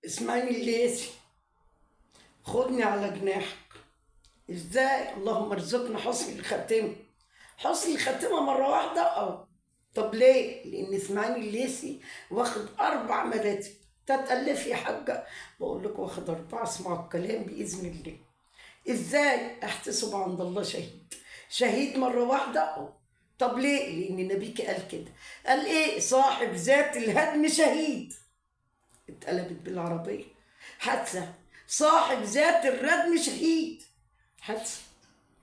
اسمعني الليثي، خدني على جناحك. ازاي؟ اللهم ارزقنا حسن الخاتمه. حسن الخاتمه مره واحده. طب ليه؟ لان اسمعني الليثي واخد 4 مراتب. تتألف يا حاجه؟ بقول لك واخد 4. اسمعوا الكلام باذن الله. ازاي؟ احتسب عند الله شهيد. شهيد مره واحده. طب ليه؟ لان نبيك قال كده. قال ايه؟ صاحب ذات الهدم شهيد. اتقلبت بالعربيه حادثه. صاحب ذات الردم شهيد. حادثه.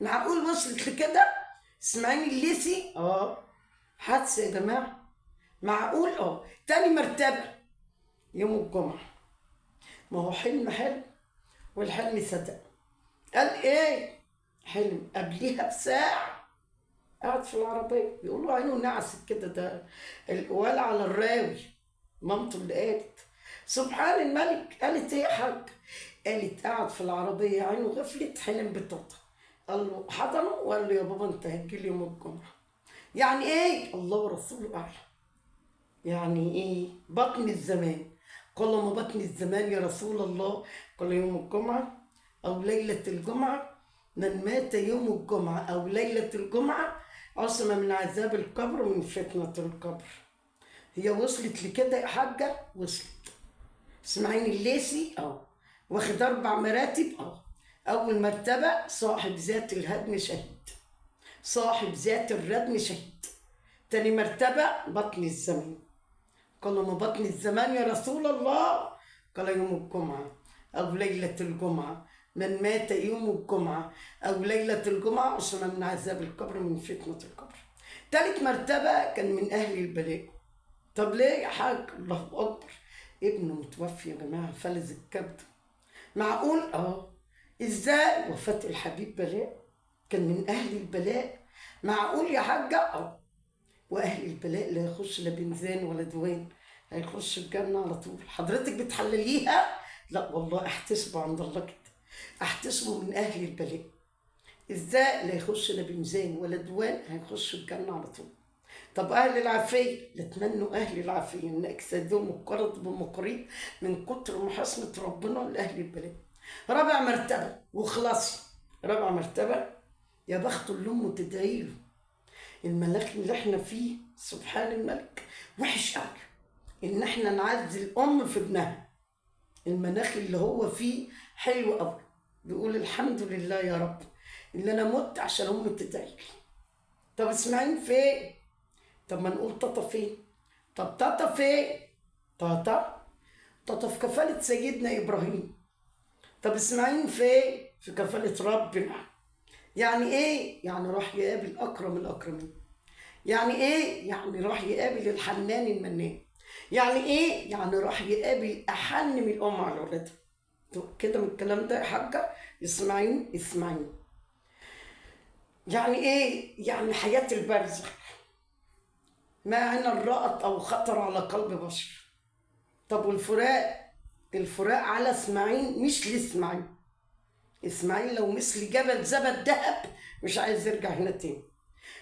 معقول وصلت لكده؟ اسمعيني الليثي. حادثه يا جماعه. معقول. تاني مرتبه يوم الجمعه. ما هو حلم والحلم صدق. قال ايه؟ حلم قبليها بساعه قاعد في العربيه بيقولوا عينه نعست كده. ده القوال على الراوي. مامته اللي قالت سبحان الملك. قالت ايه يا حاج؟ قالت قاعد في العربيه عينه غفلت حلم بطاطا. قال له حضنه وقال له يا بابا انت هتجيلي يوم الجمعه. يعني ايه؟ الله ورسوله اعلم. يعني ايه؟ بطن الزمان. قال ما بطن الزمان يا رسول الله؟ قال يوم الجمعه او ليله الجمعه. من مات يوم الجمعه او ليله الجمعه عصم من عذاب القبر ومن فتنه القبر. هي وصلت لكده يا حاجه؟ وصلت. اسمعيني الليثي. واخد 4 مراتب. اول مرتبه صاحب ذات الهدم شهيد. صاحب ذات الردم شهيد. تاني مرتبه بطن الزمان. قال ما بطن الزمان يا رسول الله؟ قال يوم الجمعه او ليله الجمعه. من مات يوم الجمعه او ليله الجمعه عصم من عذاب القبر من فتنه القبر. تالت مرتبه كان من اهل البلاء. طب ليه يا حاج؟ الله اكبر. ابنه متوفي يا جماعه، فلذ الكبد. معقول؟ ازاي؟ وفاة الحبيب بلاء. كان من اهل البلاء. معقول يا حاجه؟ واهل البلاء لا يخش لا بنزان ولا دوان. هيخش الجنه على طول. حضرتك بتحلليها؟ لا والله احتسبوا عند الله كده. احتسبوا من اهل البلاء. ازاي؟ لا يخش لا بنزان ولا دوان، هيخش الجنه على طول. طب اهل العافيه؟ نتمنوا اهل العافيه ان اجسادهم مقرض بمقريض من كتر محاسنه ربنا لاهل البلاء. رابع مرتبه وخلاصي. رابع مرتبه يا بخت اللي امه تدعي له. الملاك اللي احنا فيه سبحان الملك وحش قوي ان احنا نعزي الام في ابنها. المناخ اللي هو فيه حلو قوي. بيقول الحمد لله يا رب اللي انا مت عشان امي تدعي لي. طب اسماعيل فين؟ طب ما نقول تاتا فين؟ طب تاتا فين؟ تاتا في كفالة سيدنا إبراهيم. طب إسماعيل فين؟ في كفالة ربنا. يعني إيه؟ يعني راح يقابل أكرم الأكرمين. يعني إيه؟ يعني راح يقابل الحنان المنان. يعني إيه؟ يعني راح يقابل أحن من الأم على ولادها. كده من الكلام ده يا حاجة؟ إسماعيل. يعني إيه؟ يعني حياة البرزخ. ما عين رأت أو خطر على قلب بشر. طب والفراق؟ الفراق على اسماعيل مش لاسماعيل. اسماعيل لو مثل جبل زبد ذهب مش عايز يرجع هنا تاني.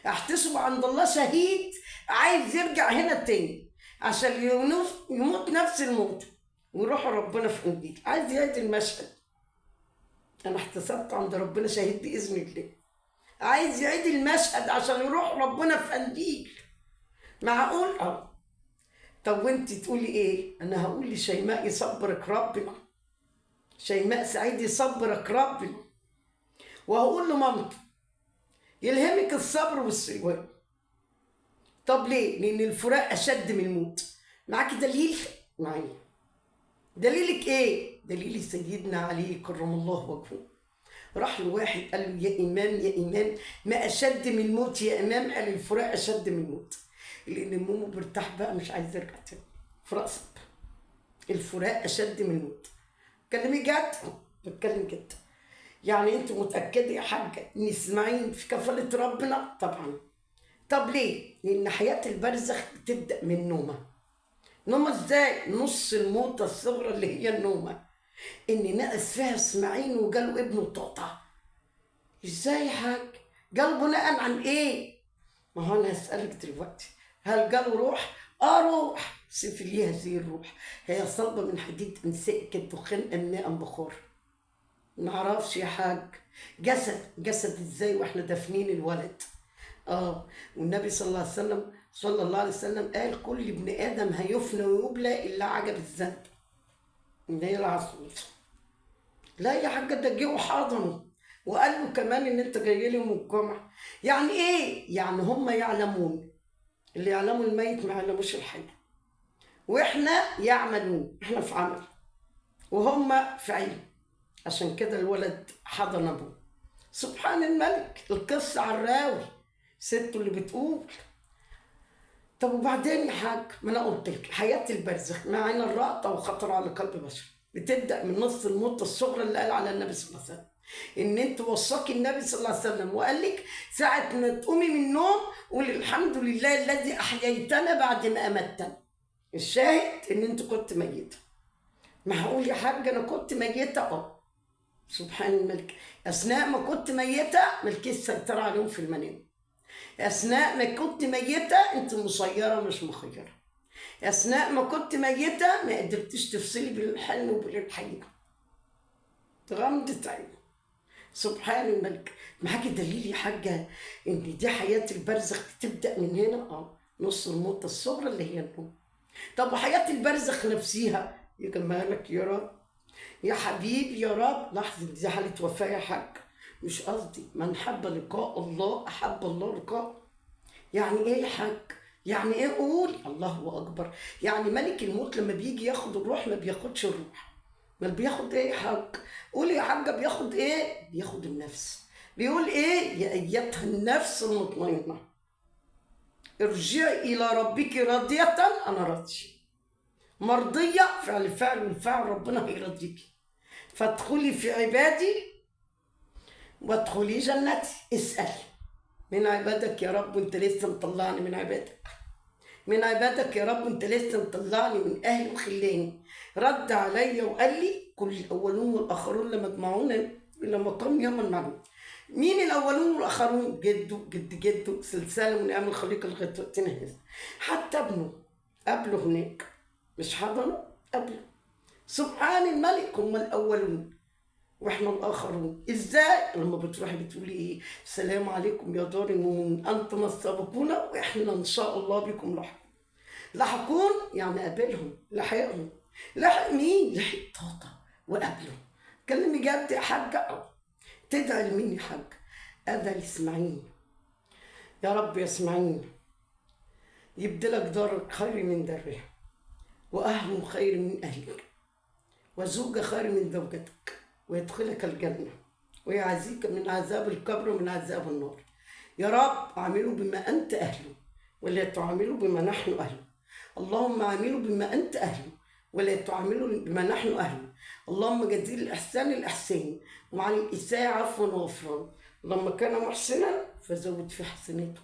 احتسب عند الله شهيد عايز يرجع هنا تاني عشان يموت نفس الموت ويروح ربنا في قنديل. عايز يعيد المشهد. انا احتسبت عند ربنا شهيد باذن الله. عايز يعيد المشهد عشان يروح ربنا في قنديل. معقول؟ طب وانت تقولي ايه؟ انا هقول لشيماء يصبرك ربنا. شيماء سعيد يصبرك ربنا. وهقول لمامته يلهمك الصبر والسلوان. طب ليه؟ لان الفراق اشد من الموت. معاكي دليل؟ معايا. دليلك ايه؟ دليل سيدنا علي كرم الله وجهه. راح لواحد قال له يا امام يا امام ما اشد من الموت يا امام؟ قال الفراق اشد من الموت. لان المومو برتاح بقى مش عايز يرجع تاني. فراق صعب. الفراق اشد من الموت. كلمي جد؟ بتكلم جد. يعني انت متاكده يا حاجه ان اسماعيل في كفاله ربنا؟ طبعا. طب ليه؟ لان حياه البرزخ بتبدا من نومه. نومه ازاي؟ نص الموتة الصغرى اللي هي النومه. ان نقص فيها اسماعيل وجاله ابنه طاطا. ازاي يا حاج؟ جاله بناء عن ايه؟ ما هو انا هسالك دلوقتي. هل جاله روح؟ روح. سيف ليها زي الروح، هي صلبة من حديد أمسك الدخان أمناء بخور. معرفش يا حاج، جسد ازاي واحنا دافنين الولد؟ والنبي صلى الله عليه وسلم قال كل ابن ادم هيفنى ويبلى الا عجب الذنب اللي هي العصوص. لا يا حاج، ده جه وحضنه وقال له كمان ان انت جاي لي من الجمعه. يعني ايه؟ يعني هم يعلمون، اللي يعلموا الميت ما يعلموش الحي، واحنا يعملون، احنا في عمل وهم في علم. عشان كده الولد حضن ابوه. سبحان الملك. القصه على الراوي سته اللي بتقول. طب وبعدين يا حاج، ما انا قلت لك حياه البرزخ مع عين الرأطة وخطر على قلب بشر، بتبدا من نص الموت الصغرى اللي قال على النبي صلى الله عليه وسلم ان انت وصاكي النبي صلى الله عليه وسلم وقال لك ساعه ما تقومي من النوم قولي الحمد لله الذي احييتنا بعد ما امتنا. الشاهد ان انت كنت ميته. معقول يا حاج انا كنت ميته؟ سبحان الملك. اثناء ما كنت ميته ملكيش سيطره عليهم في المنام. اثناء ما كنت ميته انت مسيره مش مخيره. اثناء ما كنت ميته ما قدرتيش تفصلي بين الحلم وبين الحقيقه. غمضت عيني. سبحان الملك. معاكي دليل يا حاجه ان دي حياه البرزخ بتبدا من هنا؟ نص الموت الصغرى اللي هي النوم. طب وحياه البرزخ نفسها يا جمالك يا رب، يا حبيبي يا رب. لحظه دي حاله وفاه يا حاج، مش قصدي. من حب لقاء الله احب الله لقاء. يعني ايه يا حاج؟ يعني ايه؟ قول الله اكبر. يعني ملك الموت لما بيجي ياخد الروح ما بياخدش الروح، ما بياخد ايه يا حاج؟ قول يا حاجه بياخد ايه؟ بياخد النفس. بيقول ايه؟ يا ايتها النفس المطمئنه ارجعي الى ربك راضيه. انا راضي مرضيه، فعل والفعل ربنا هيرضيكي. فادخلي في عبادي وادخلي جنتي. اسالي من عبادك يا رب انت لسه مطلعني من عبادك، من عبادك يا رب انت لسه مطلعني من اهلي وخلاني. رد عليا وقال لي كل الاولون والاخرون لمجمعون الى مقام يوم المعلوم. مين الاولون والاخرون؟ جده جد جده سلسله من ايام الخليقه لغايه وقتنا هذا. حتى ابنه قبله هناك، مش حضنه قبله. سبحان الملك. هم الاولون واحنا الاخرون. ازاي؟ لما بتروحي بتقولي ايه؟ السلام عليكم يا دار المؤمنين انتم السابقون واحنا ان شاء الله بكم لاحقون. لاحقون يعني قابلهم، لحقهم. لحق مين؟ لحق طاطا وقابله. كلمي جد يا حاجه. تدعي لمين يا حاج؟ ادعي لاسماعيل. يا رب يا اسماعيل يبدلك دارك خير من دارها، واهل خير من اهلك، وزوجة خير من زوجتك، ويدخلك الجنة، ويعزيك من عذاب القبر ومن عذاب النار. يا رب اعملوا بما أنت أهله ولا تعاملوا بما نحن أهله. اللهم اعملوا بما أنت أهله ولا تعاملوا بما نحن أهله. اللهم جزيل الإحسان الإحسان وعن الإساءة عفوا وغفران. اللهم كان محسنا فزود في حسناته،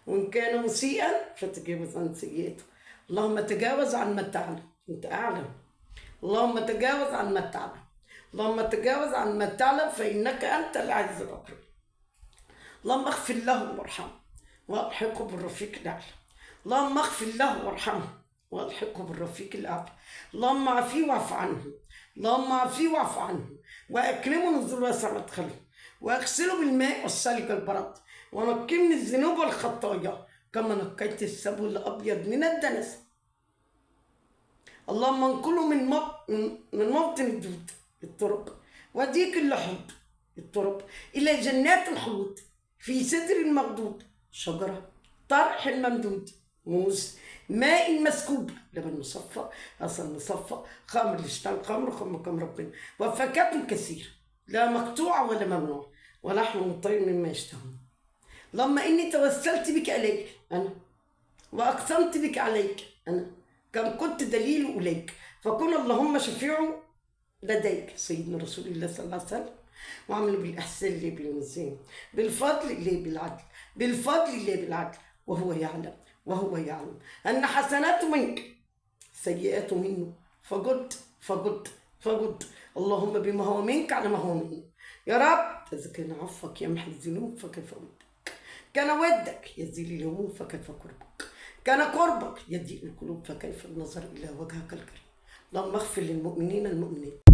وإن كان مسيئا فتجاوز عن سيئاته. اللهم تجاوز عن ما تعلم، أنت أعلم. اللهم تجاوز عن ما تعلم، اللهم تجاوز عن ما تعلم فإنك أنت العزيز الأكرم. اللهم اغفر له وارحمه والحقه بالرفيق الأعلى. اللهم اغفر له وارحمه والحقه بالرفيق الأعلى. اللهم عافيه واعف عنه، اللهم عافيه واعف عنه، وأكرمه نزول واسع مدخله، وأغسله بالماء والثلج والبرد، ونقيه من الذنوب والخطايا كما نقيت الثوب الأبيض من الدنس. اللهم انقله من موطن الدود الترب وضيق اللحود الترب إلى جنات الخلود في سدر المخضود، شجرة طرح ممدود، موز، ماء مسكوب، لبن مصفى، عسل مصفى، خمر لشتان خمر خم ربنا، وفاكهة كثير لا مقطوع ولا ممنوع، ولحم طير مما يشتهون. اللهم إني توسلت بك عليك أنا، وأقسمت بك عليك أنا، كم كنت دليل إليك، فكن اللهم شفيعه لديك. سيدنا رسول الله صلى الله عليه وسلم. وعملوا بالإحسان لي بالميزان، بالفضل لي بالعدل، بالفضل لي بالعدل، وهو يعلم وهو يعلم أن حسنات منك سيئات منه، فجد فجد فجد. اللهم بما هو منك على ما هو منه. يا رب إذا كان عفوك يمحي الذنوب فكيف ودك، كان ودك يزيل الهموم فكيف قربك، كان قربك يضيق القلوب فكيف النظر إلى وجهك الكريم. اللهم اغفر للمؤمنين المؤمنات.